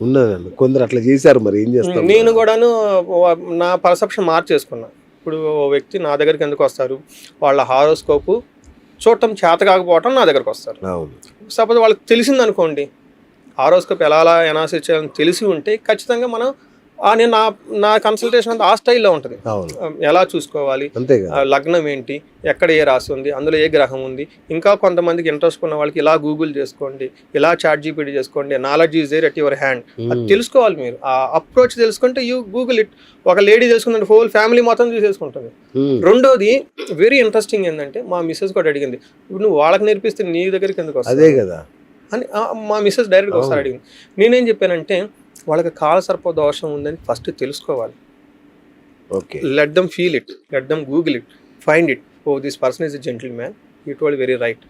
ఉన్నదండి, కొందరు అట్లా చేశారు, మరి ఏం చేస్తాం. నేను కూడాను నా పర్సెప్షన్ మార్చేసుకున్నా. ఇప్పుడు ఓ వ్యక్తి నా దగ్గరికి ఎందుకు వస్తారు, వాళ్ళ హారోస్కోపు చూడటం చేత కాకపోవటం నా దగ్గరకు వస్తారు. అవును. సపోజ్ వాళ్ళకి తెలిసింది అనుకోండి, హారోస్కోప్ ఎలా ఎనాలిసిస్ చేయాలని తెలిసి ఉంటే ఖచ్చితంగా మనం నేను నా కన్సల్టేషన్ అంతా ఆ స్టైల్లో ఉంటుంది. ఎలా చూసుకోవాలి, లగ్నం ఏంటి, ఎక్కడ ఏ రాసి ఉంది, అందులో ఏ గ్రహం ఉంది. ఇంకా కొంతమందికి ఇంట్రెస్ట్ ఉన్న వాళ్ళకి ఇలా గూగుల్ చేసుకోండి, ఇలా చాట్ జీపీటీ చేసుకోండి, knowledge is there at your hand. అది తెలుసుకోవాలి మీరు. ఆ అప్రోచ్ తెలుసుకుంటే యూ గూగుల్ ఇట్. ఒక లేడీ తెలుసుకుంటే హోల్ ఫ్యామిలీ మొత్తం చూసేసుకుంటుంది. రెండోది వెరీ ఇంట్రెస్టింగ్ ఏంటంటే, మా మిస్సెస్ కూడా అడిగింది, ఇప్పుడు నువ్వు వాళ్ళకి నేర్పిస్తే నీ దగ్గరికి ఎందుకు వస్తుంది అదే కదా అని మా మిస్సెస్ డైరెక్ట్గా ఒకసారి అడిగింది. నేనేం చెప్పానంటే, వాళ్ళకి కాలసర్ప దోషం ఉందని ఫస్ట్ తెలుసుకోవాలి. Let them feel it, let them Google it, find it. Oh this person is a gentleman, he told very right.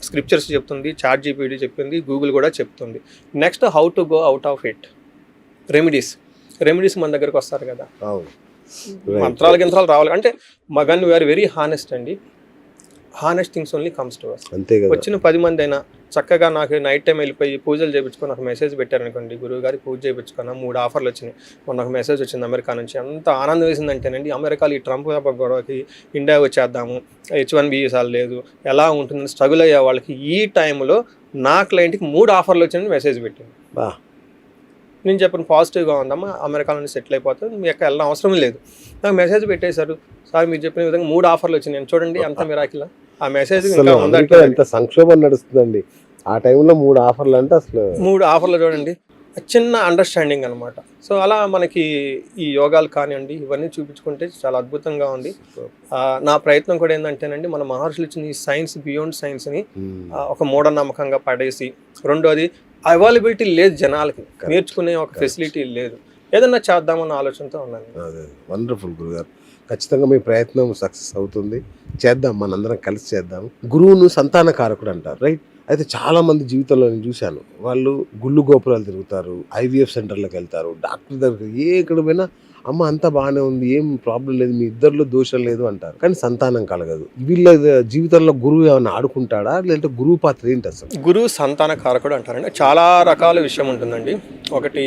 Scriptures చెప్తుంది, చాట్ జీపీటీ చెప్తుంది, గూగుల్ కూడా చెప్తుంది. Next how to go out of it. Remedies మన దగ్గరకు వస్తారు కదా, మంత్రాలు గింత్రాలు రావాలి అంటే మగన్ వీఆర్ వెరీ హానెస్ట్ అండి. Honest things only comes to us. వచ్చిన 10 మంది అయినా చక్కగా నాకు నైట్ టైం వెళ్ళిపోయి పూజలు చేయించుకొని నాకు మెసేజ్ పెట్టారనుకోండి, గురువు గారి పూజ చేయించుకున్నా 3 ఆఫర్లు వచ్చినాయి. మొన్న ఒక మెసేజ్ వచ్చింది అమెరికా నుంచి, అంత ఆనందం వేసిందంటేనండి, అమెరికాలో ఈ ట్రంప్ గొడవకి ఇండియా వచ్చేద్దాము, H1B వీసాలు లేదు, ఎలా ఉంటుందని స్ట్రగుల్ అయ్యే వాళ్ళకి ఈ టైంలో నా క్లయింట్కి 3 ఆఫర్లు వచ్చినాయని మెసేజ్ పెట్టింది. నేను చెప్పిన పాజిటివ్గా ఉందమ్మా, అమెరికాలో సెటిల్ అయిపోతుంది, మీ యొక్క వెళ్ళిన అవసరం లేదు. నాకు మెసేజ్ పెట్టేశారు, సార్ మీరు చెప్పిన విధంగా 3 ఆఫర్లు వచ్చినాయి, చూడండి అంత మిరాకిల్. ఆ మెసేజ్ ఎంత సంక్షోభం నడుస్తుందండి ఆ టైంలో. 3 ఆఫర్లు అంటే అసలు 3 ఆఫర్లు చూడండి, చిన్న అండర్స్టాండింగ్ అనమాట. సో అలా మనకి ఈ యోగాలు కానివ్వండి ఇవన్నీ చూపించుకుంటే చాలా అద్భుతంగా ఉంది. నా ప్రయత్నం కూడా ఏంటంటేనండి, మన మహర్షులు ఇచ్చిన ఈ సైన్స్ బియాండ్ సైన్స్ని ఒక మూఢనమ్మకంగా పడేసి, రెండోది అవైలబిలిటీ లేదు జనాలకి, నేర్చుకునే ఒక ఫెసిలిటీ లేదు, ఏదన్నా చేద్దామన్న ఆలోచనతో ఉన్నాను. వండర్ఫుల్ గురుగారు, ఖచ్చితంగా మీ ప్రయత్నం సక్సెస్ అవుతుంది. చేద్దాం, మనందరం కలిసి చేద్దాం. గురువును సంతాన కారకుడు అంటారు, రైట్? అయితే చాలా మంది జీవితంలో నేను చూశాను, వాళ్ళు గుళ్ళు గోపురాలు తిరుగుతారు, IVF సెంటర్లకు వెళ్తారు, డాక్టర్ దగ్గరికి ఎక్కడ పోయినా అమ్మ అంతా బాగానే ఉంది, ఏం ప్రాబ్లం లేదు, మీ ఇద్దరిలో దోషం లేదు అంటారు, కానీ సంతానం కలగదు. వీళ్ళ జీవితంలో గురువు ఏమైనా ఆడుకుంటాడా, లేదంటే గురువు పాత్ర ఏంటి అసలు? గురువు సంతాన కారకుడు అంటారండి. చాలా రకాల విషయం ఉంటుందండి. ఒకటి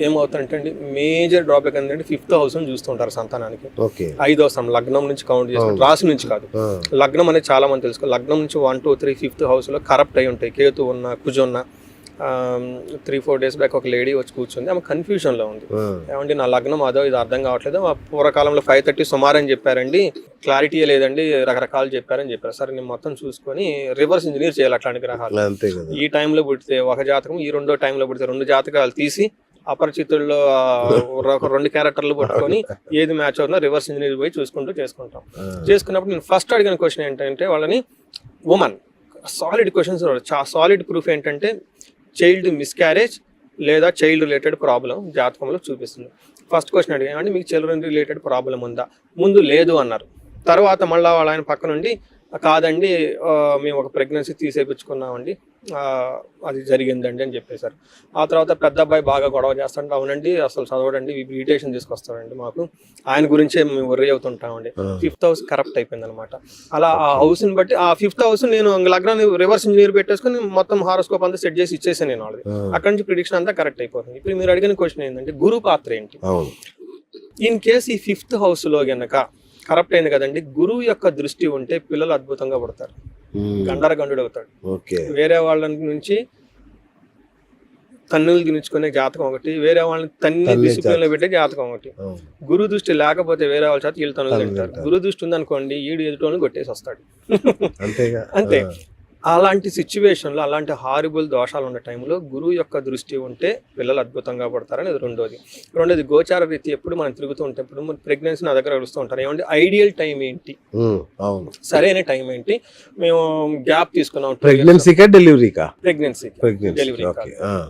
ఏమవుతుందంటే అండి, మేజర్ డ్రాబ్యాక్ ఏంటంటే 5th హౌస్ చూస్తుంటారు సంతానానికి. 5వ స్థానం లగ్నం నుంచి కౌంట్ చేసుకుంటారు, రాశి నుంచి కాదు. లగ్నం అనేది చాలా మంది తెలుసుకో, లగ్నం నుంచి 1, 2, 3 5th హౌస్ లో కరప్ట్ అయి ఉంటాయి. కేతు ఉన్న, కుజ ఉన్న. 3-4 డేస్ బ్యాక్ ఒక లేడీ వచ్చి కూర్చుంది, ఆమె కన్ఫ్యూజన్లో ఉంది. ఏమంటే నా లగ్నం అదో ఇది అర్థం కావట్లేదు, పూర్వకాలంలో 5:30 సుమారు అని చెప్పారండి, క్లారిటీ లేదండి, రకరకాలు చెప్పారని చెప్పారు. సరే నేను మొత్తం చూసుకొని రివర్స్ ఇంజనీర్ చేయాలి అట్లాంటి గ్రహాలు. ఈ టైంలో పుడితే ఒక జాతకం, ఈ రెండో టైంలో పుడితే 2 జాతకాలు తీసి అపరిచితుల్లో 2 క్యారెక్టర్లు పట్టుకొని ఏది మ్యాచ్ అవుతుందో రివర్స్ ఇంజనీర్ పోయి చేసుకుంటాం. చేసుకున్నప్పుడు నేను ఫస్ట్ అడిగిన క్వశ్చన్ ఏంటంటే, వాళ్ళని women solid questions, solid proof ఏంటంటే చైల్డ్ మిస్క్యారేజ్ లేదా చైల్డ్ రిలేటెడ్ ప్రాబ్లం జాతకంలో చూపిస్తుంది. ఫస్ట్ క్వశ్చన్ అడిగాను, అంటే మీకు చిల్డ్రన్ రిలేటెడ్ ప్రాబ్లం ఉందా? ముందు లేదు అన్నారు. తర్వాత మళ్ళీ వాళ్ళ ఆయన పక్క నుండి కాదండి మేము ఒక ప్రెగ్నెన్సీ తీసేపించుకున్నామండి, అది జరిగిందండి అని చెప్పేశారు. ఆ తర్వాత పెద్ద అబ్బాయి బాగా గొడవ చేస్తుంటే, అవునండి అసలు చదవడండి, ఇరిటేషన్ తీసుకొస్తాడండి, మాకు ఆయన గురించే మేము వర్రీ అవుతుంటామండి. 5th హౌస్ కరప్ట్ అయిపోయింది అనమాట. అలా ఆ హౌస్ని బట్టి ఆ 5th హౌస్ నేను లగ్నాన్ని రివర్స్ ఇంజనీర్ పెట్టేసుకుని మొత్తం హారోస్కోప్ అంతా సెట్ చేసి ఇచ్చేసాను నేను ఆల్రెడీ. అక్కడ నుంచి ప్రిడిక్షన్ అంతా కరెక్ట్ అయిపోతుంది. ఇప్పుడు మీరు అడిగిన క్వశ్చన్ ఏంటంటే, గురు పాత్ర ఏంటి? ఇన్ కేస్ ఈ 5th హౌస్లో గనక కరప్ట్ అయింది కదండి, గురువు యొక్క దృష్టి ఉంటే పిల్లలు అద్భుతంగా పడతారు, గండరగండు అవుతాడు. వేరే వాళ్ళ నుంచి తన్నులు గినుచుకునే జాతకం ఒకటి, వేరే వాళ్ళని తన్ని డిసిప్లిన్ లో పెట్టే జాతకం ఒకటి. గురు దృష్టి లేకపోతే వేరే వాళ్ళ చేత వీళ్ళు తన్నులు తింటారు. గురు దృష్టి ఉందనుకోండి, ఈడు ఎదుటోని కొట్టేసి వస్తాడు. అంతే. అలాంటి సిచ్యువేషన్లో, అలాంటి హారిబుల్ దోషాలు ఉన్న టైంలో గురువు యొక్క దృష్టి ఉంటే పిల్లలు అద్భుతంగా పడతారని రెండోది. గోచార రీతి ఎప్పుడు మనం తిరుగుతూ ఉంటే, ఇప్పుడు ప్రెగ్నెన్సీ నా దగ్గర అడుగుతూ ఉంటారు, ఏమంటే ఐడియల్ టైం ఏంటి, సరైన టైం ఏంటి? మేము గ్యాప్ తీసుకున్నాం, pregnancy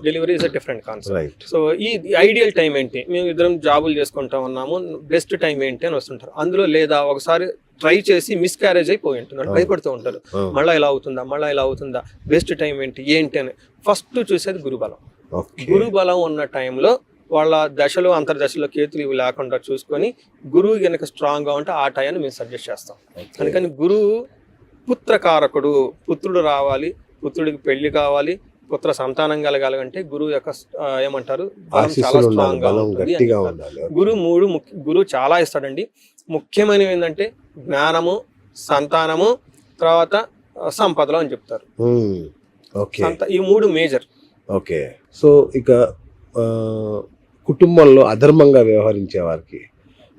delivery is a different concept. So ఈ ఐడియల్ టైం ఏంటి, మేము ఇద్దరం జాబులు చేసుకుంటా ఉన్నాము, బెస్ట్ టైం ఏంటి అని వస్తుంటారు. అందులో లేదా ఒకసారి ట్రై చేసి మిస్క్యారేజ్ అయిపోయి ఉంటుంది, భయపడుతూ ఉంటారు, మళ్ళీ ఇలా అవుతుందా, బెస్ట్ టైం ఏంటి అని ఫస్ట్ చూసేది గురుబలం. గురుబలం ఉన్న టైంలో వాళ్ళ దశలు అంతర్దశలో కేతులు ఇవి లేకుండా చూసుకొని, గురువు కనుక స్ట్రాంగ్ గా ఉంటే ఆ టైంని మేము సజెస్ట్ చేస్తాం. అందుకని గురువు పుత్రకారకుడు, పుత్రుడు రావాలి, పుత్రుడికి పెళ్లి కావాలి, పుత్ర సంతానం కలగాలంటే గురువు యొక్క ఏమంటారు బలం చాలా ఆశీస్సులు ఉండాలి, స్ట్రాంగ్ గా బలం ఉంటుంది అని గట్టిగా చెప్తారు. ఉండాలి. గురువు చాలా ఇస్తాడండి. ముఖ్యమైనవి ఏంటంటే జ్ఞానము, సంతానము, తర్వాత సంపదలు అని చెప్తారు. ఓకే, ఈ 3 మేజర్. ఓకే. సో ఇక కుటుంబంలో అధర్మంగా వ్యవహరించే వారికి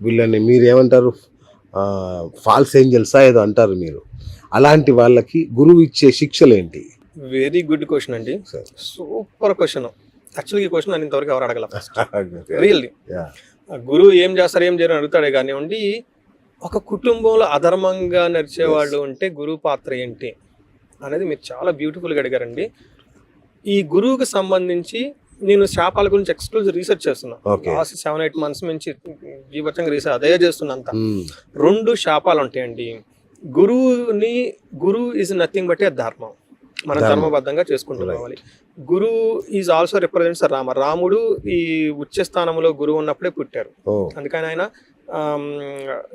వీళ్ళని మీరేమంటారు, ఫాల్స్ ఏంజల్సా ఏదో అంటారు మీరు, అలాంటి వాళ్ళకి గురువు ఇచ్చే శిక్షలు ఏంటి? వెరీ గుడ్ క్వశ్చన్ అండి, సూపర్ క్వశ్చన్. యాక్చువల్గా ఈ క్వశ్చన్ నేను ఇంతవరకు ఎవరు అడగల. రియల్లీ గురువు ఏం చేస్తారు ఏం చేయరు అడుగుతాడే కానివ్వండి. ఒక కుటుంబంలో అధర్మంగా నడిచేవాళ్ళు ఉంటే గురువు పాత్ర ఏంటి అనేది మీరు చాలా బ్యూటిఫుల్గా అడిగారండి. ఈ గురువుకి సంబంధించి నేను శాపాల గురించి ఎక్స్క్లూజివ్ రీసెర్చ్ చేస్తున్నా. లాస్ట్ 7-8 months నుంచి జీవచంగా రీసెర్చ్ అదే చేస్తున్నా అంతా. 2 శాపాలు ఉంటాయండి. గురువు ఈజ్ నథింగ్ బట్ ఏ ధర్మం. మనం ధర్మబద్ధంగా చేసుకుంటూ రావాలి. గురువు ఈజ్ ఆల్సో రిప్రజెంట్స్ రాముడు ఈ ఉచ్చ స్థానంలో గురువు ఉన్నప్పుడే పుట్టారు. అందుకని ఆయన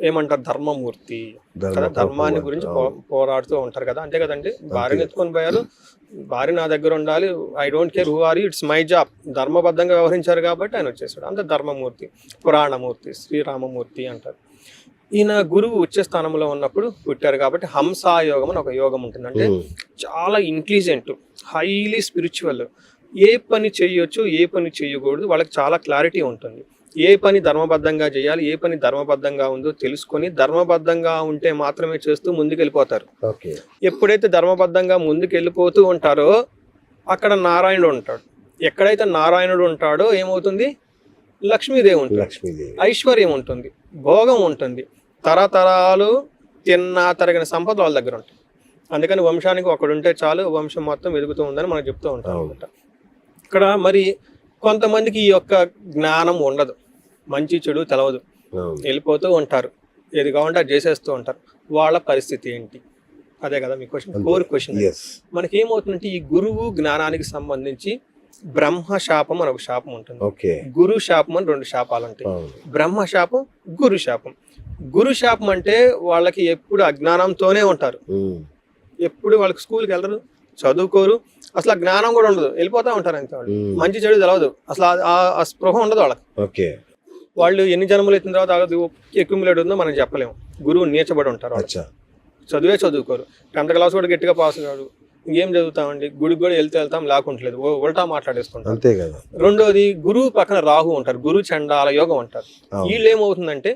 ఏమంటారు ధర్మమూర్తి కదా, ధర్మాన్ని గురించి పోరాడుతూ ఉంటారు కదా. అంతే కదండి. భార్యను ఎత్తుకొని పోయారు, భార్య నా దగ్గర ఉండాలి, I don't care who are you, it's my job. ధర్మబద్ధంగా వ్యవహరించారు కాబట్టి ఆయన వచ్చేసాడు. అంత ధర్మమూర్తి, పురాణమూర్తి, శ్రీరామమూర్తి అంటారు. ఈయన గురువు ఉచ్చ స్థానంలో ఉన్నప్పుడు పుట్టారు కాబట్టి హంసాయోగం అని ఒక యోగం ఉంటుంది. అంటే చాలా ఇంటెలిజెంట్, హైలీ స్పిరిచువల్. ఏ పని చేయొచ్చు, ఏ పని చేయకూడదు వాళ్ళకి చాలా క్లారిటీ ఉంటుంది. ఏ పని ధర్మబద్ధంగా చేయాలి, ఏ పని ధర్మబద్ధంగా ఉందో తెలుసుకొని ధర్మబద్ధంగా ఉంటే మాత్రమే చేస్తూ ముందుకెళ్ళిపోతారు. ఎప్పుడైతే ధర్మబద్ధంగా ముందుకెళ్ళిపోతూ ఉంటారో అక్కడ నారాయణుడు ఉంటాడు. ఎక్కడైతే నారాయణుడు ఉంటాడో ఏమవుతుంది, లక్ష్మీదేవి ఉంటుంది, ఐశ్వర్యం ఉంటుంది, భోగం ఉంటుంది, తరతరాలు తరగిన సంపద వాళ్ళ దగ్గర ఉంటాయి. అందుకని వంశానికి ఒకడుంటే చాలు, వంశం మొత్తం ఎదుగుతూ ఉందని మనం చెప్తూ ఉంటాం అనమాట. ఇక్కడ మరి కొంతమందికి ఈ యొక్క జ్ఞానం ఉండదు, మంచి చెడు తెలవదు, వెళ్ళిపోతూ ఉంటారు, ఏది కావాలంటే అది చేసేస్తూ ఉంటారు. వాళ్ళ పరిస్థితి ఏంటి? అదే కదా మీ క్వశ్చన్, కోర్ క్వశ్చన్. మనకి ఏమవుతుందంటే ఈ గురువు జ్ఞానానికి సంబంధించి బ్రహ్మ శాపం అని ఒక శాపం ఉంటుంది, గురు శాపం అని 2 శాపాలు ఉంటాయి. బ్రహ్మ శాపం, గురు శాపం. గురు శాపం అంటే వాళ్ళకి ఎప్పుడు అజ్ఞానంతోనే ఉంటారు, ఎప్పుడు వాళ్ళకి స్కూల్కి వెళ్ళరు, చదువుకోరు, అసలు జ్ఞానం కూడా ఉండదు, వెళ్ళిపోతా ఉంటారు అంతే. వాళ్ళు మంచి చెడు తెలవదు, అసలు ఆ స్పృహ ఉండదు వాళ్ళకి. వాళ్ళు ఎన్ని జన్మలు ఎత్తిన తర్వాత ఎక్యుములేట్ ఉందో మనం చెప్పలేము. గురువు నీచబడి ఉంటారు, చదువే చదువుకోరు. 10th class కూడా గట్టిగా పాస్ కాడు, ఇంకేం చదువుతామండి, గుడికి కూడా వెళ్తాం, లేకుంటలేదు, ఉల్టా మాట్లాడేసుకుంటాం. అంతే కదా. రెండోది గురువు పక్కన రాహు ఉంటారు, గురు చండాల యోగం అంటారు. వీళ్ళు ఏమవుతుందంటే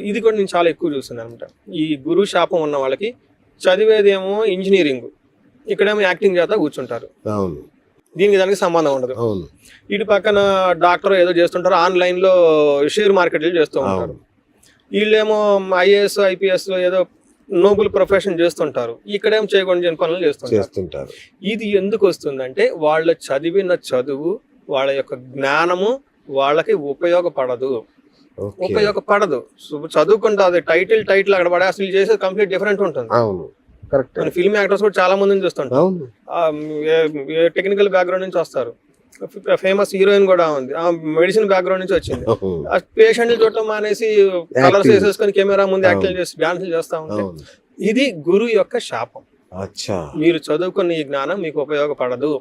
ఇది కూడా నేను చాలా ఎక్కువ చూస్తున్నాను అనమాట. ఈ గురు శాపం ఉన్న వాళ్ళకి చదివేదేమో ఇంజనీరింగ్, ఇక్కడేమో యాక్టింగ్ చేస్తా కూర్చుంటారు, దీనికి దానికి సంబంధం ఉండదు. ఇటు పక్కన డాక్టర్ ఏదో చేస్తుంటారు, ఆన్లైన్ లో షేర్ మార్కెట్లు చేస్తూ ఉంటారు. వీళ్ళేమో IAS IPS ఏదో నోబుల్ ప్రొఫెషన్ చేస్తుంటారు, ఇక్కడేం చేయకుండా పనులు చేస్తుంటారు. ఇది ఎందుకు వస్తుందంటే వాళ్ళ చదివిన చదువు, వాళ్ళ యొక్క జ్ఞానము వాళ్ళకి ఉపయోగపడదు. చదువుకుంటే అది టైటిల్ అక్కడ పడే, అసలు చేసేది కంప్లీట్ డిఫరెంట్ ఉంటుంది. మన ఫిల్మ్ యాక్టర్స్ కూడా చాలా మందిని చూస్తుంటారు, టెక్నికల్ బ్యాక్గ్రౌండ్ నుంచి వస్తారు. ఫేమస్ హీరోయిన్ కూడా ఉంది, ఆ మెడిసిన్ బ్యాక్గ్రౌండ్ నుంచి వచ్చింది. ఆ పేషెంట్ చూడటం మానేసి కలర్స్ వేసేసుకొని కెమెరా ముందు యాక్టింగ్ చేసి డాన్సులు చేస్తా ఉంటే ఇది గురువు యొక్క శాపం. మీరు చదువుకున్న ఈ జ్ఞానం మీకు ఉపయోగపడదు,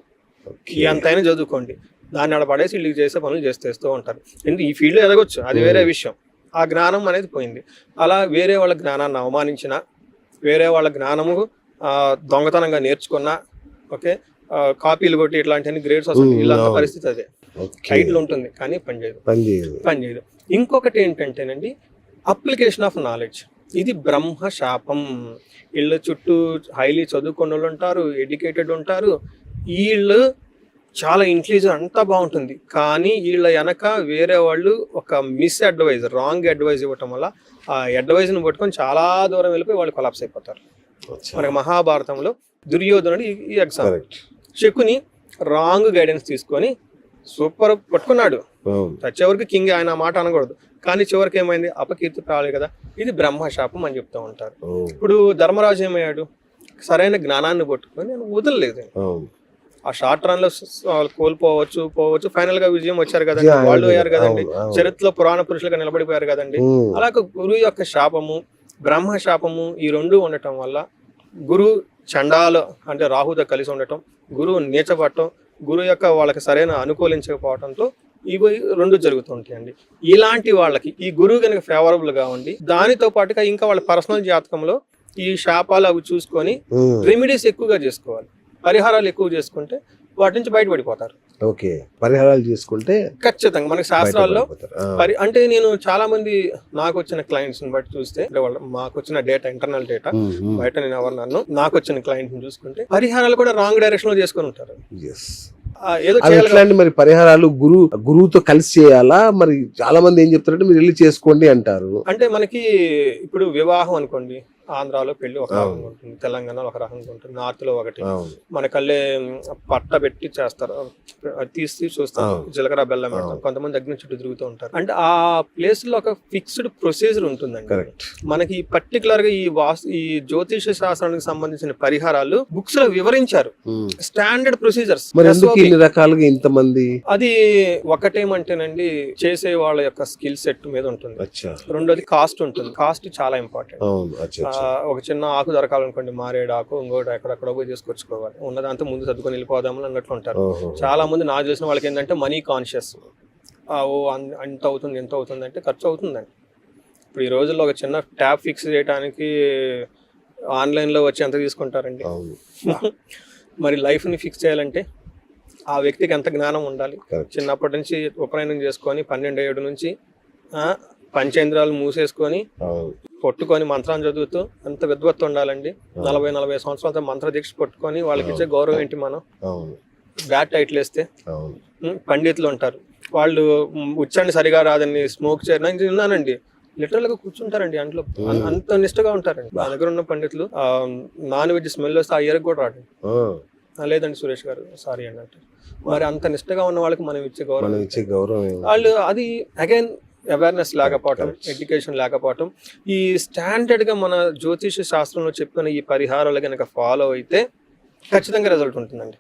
ఎంతైనా చదువుకోండి, దాన్ని అడపడేసి వీళ్ళకి చేసే పనులు చేస్తూ ఉంటారు. ఈ ఫీల్డ్ ఎదగొచ్చు, అది వేరే విషయం. ఆ జ్ఞానం అనేది పోయింది. అలా వేరే వాళ్ళ జ్ఞానాన్ని అవమానించిన, వేరే వాళ్ళ జ్ఞానము దొంగతనంగా నేర్చుకున్నా, ఓకే, కాపీలు కొట్టి ఇట్లాంటి గ్రేడ్స్ వస్తుంది, ఇలాంటి పరిస్థితి అదే. టైటిల్ ఉంటుంది కానీ పనిచేయదు. ఇంకొకటి ఏంటంటేనండి అప్లికేషన్ ఆఫ్ నాలెడ్జ్. ఇది బ్రహ్మ శాపం. వీళ్ళ చుట్టూ హైలీ చదువుకున్న వాళ్ళు ఉంటారు, ఎడ్యుకేటెడ్ ఉంటారు, వీళ్ళు చాలా ఇంటెలిజెంట్, అంతా బాగుంటుంది. కానీ వీళ్ళ వెనక వేరే వాళ్ళు ఒక మిస్ అడ్వైజ్, రాంగ్ అడ్వైజ్ ఇవ్వటం వల్ల ఆ అడ్వైజ్ని పట్టుకొని చాలా దూరం వెళ్ళిపోయి వాళ్ళు కొలాప్స్ అయిపోతారు. మనకి మహాభారతంలో దుర్యోధనుడు ఈ ఎగ్జాంపుల్. శకుని రాంగ్ గైడెన్స్ తీసుకొని సూపర్ పట్టుకున్నాడు, చచ్చేవరకు కింగ్, ఆయన మాట అనకూడదు, కానీ చివరికి ఏమైంది, అపకీర్తి రాలేదు కదా. ఇది బ్రహ్మశాపం అని చెప్తూ ఉంటారు. ఇప్పుడు ధర్మరాజు ఏమయ్యాడు, సరైన జ్ఞానాన్ని పట్టుకొని నేను వదలలేదు. ఆ షార్ట్ రన్ లో కోల్పోవచ్చు, ఫైనల్ గా విజయం వచ్చారు కదండి, వాళ్ళు అయ్యారు కదండి, చరిత్రలో పురాణ పురుషులుగా నిలబడిపోయారు కదండి. అలాగే గురువు యొక్క శాపము, బ్రహ్మ శాపము, ఈ 2 ఉండటం వల్ల గురువు చండాలు అంటే రాహుతో కలిసి ఉండటం, గురువు నీచపడటం, గురువు యొక్క వాళ్ళకి సరైన అనుకూలించకపోవడంతో ఇవి రెండు జరుగుతుంటాయండి. ఇలాంటి వాళ్ళకి ఈ గురువు కనుక ఫేవరబుల్ గా ఉండి దానితో పాటుగా ఇంకా వాళ్ళ పర్సనల్ జాతకంలో ఈ శాపాలు అవి చూసుకొని రెమెడీస్ ఎక్కువగా చేసుకోవాలి, పరిహారాలు ఎక్కువ చేసుకుంటే వాటి నుంచి బయటపడిపోతారు. ఓకే, పరిహారాలు చేసుకుంటే ఖచ్చితంగా మనకి శాస్త్రాల్లో అంటే నేను చాలా మంది నాకు వచ్చిన క్లయింట్స్ ని బట్టి చూస్తే అంటే వాళ్ళ మాకు వచ్చిన డేటా, ఇంటర్నల్ డేటా, బయట నేను ఎవరు నన్ను నాకు వచ్చిన క్లయింట్ ని చూసుకుంటే పరిహారాలు కూడా రాంగ్ డైరెక్షన్ లో చేసుకొని ఉంటారు. ఏదో ఎట్లాంటి మరి పరిహారాలు గురువుతో కలిసి చేయాలా? మరి చాలా మంది ఏం చెప్తారంటే మీరు వెళ్ళి చేసుకోండి అంటారు. అంటే మనకి ఇప్పుడు వివాహం అనుకోండి, ఆంధ్రాలో పెళ్లి ఒక రకంగా ఉంటుంది, తెలంగాణలో ఒక రకంగా ఉంటుంది, నార్త్ లో ఒకటి. మన కళ్ళే పట్ట పెట్టి చేస్తారు, తీసి చూస్తారు, జీలకర్ర బెల్లం పెడతారు, కొంతమంది అగ్ని చుట్టూ తిరుగుతూ ఉంటారు. అంటే ఆ ప్లేస్ లో ఒక ఫిక్స్డ్ ప్రొసీజర్ ఉంటుందండి. మనకి పర్టికులర్ గా ఈ జ్యోతిష శాస్త్రానికి సంబంధించిన పరిహారాలు బుక్స్ లో వివరించారు, స్టాండర్డ్ ప్రొసీజర్స్. రకాలుగా ఇంతమంది అది ఒకటేమంటేనండి చేసే వాళ్ళ యొక్క స్కిల్ సెట్ మీద ఉంటుంది. రెండోది కాస్ట్ ఉంటుంది, కాస్ట్ చాలా ఇంపార్టెంట్. ఒక చిన్న ఆకు దొరకాలనుకోండి, మారేడు ఆకు, ఇంకోటి ఎక్కడెక్కడ పోయి తీసుకొచ్చుకోవాలి, ఉన్నదంతా ముందు సర్దుకొని వెళ్ళిపోదాము అన్నట్లు ఉంటారు. చాలా మంది నాకు తెలిసిన వాళ్ళకి ఏంటంటే మనీ కాన్షియస్, అంత అవుతుంది ఎంత అవుతుంది అంటే ఖర్చు అవుతుందండి. ఇప్పుడు ఈ రోజుల్లో ఒక చిన్న ట్యాప్ ఫిక్స్ చేయడానికి ఆన్లైన్లో వచ్చి ఎంత తీసుకుంటారండి. మరి లైఫ్ని ఫిక్స్ చేయాలంటే ఆ వ్యక్తికి ఎంత జ్ఞానం ఉండాలి. చిన్నప్పటి నుంచి ఉపనయనం చేసుకొని 12 ఏడు నుంచి పంచేంద్రాలు మూసేసుకొని పట్టుకొని మంత్రాన్ని చదువుతూ ఎంత విద్వత్తు ఉండాలండి. 40 సంవత్సరాలతో మంత్ర దీక్ష పట్టుకొని వాళ్ళకి ఇచ్చే గౌరవం ఏంటి? మనం బ్యాట్ టైట్లు వేస్తే పండితులు ఉంటారు, వాళ్ళు ఉచ్చాన్ని సరిగా రాదని స్మోక్ చేయడం విన్నానండి. లిటరల్ గా కూర్చుంటారండి అంట్లో, అంత నిష్టగా ఉంటారండి. మా దగ్గర ఉన్న పండితులు నాన్ వెజ్ స్మెల్ వస్తే ఆ ఇయర్కి కూడా రాడు. లేదండి సురేష్ గారు సారీ అండి అంటే. మరి అంత నిష్టగా ఉన్న వాళ్ళకి మనం ఇచ్చే గౌరవం వాళ్ళు అది అగైన్ అవేర్నెస్ లేకపోవటం, ఎడ్యుకేషన్ లేకపోవటం. ఈ స్టాండర్డ్ గా మన జ్యోతిష శాస్త్రంలో చెప్పిన ఈ పరిహారాలు కనుక ఫాలో అయితే ఖచ్చితంగా రిజల్ట్ ఉంటుందండి.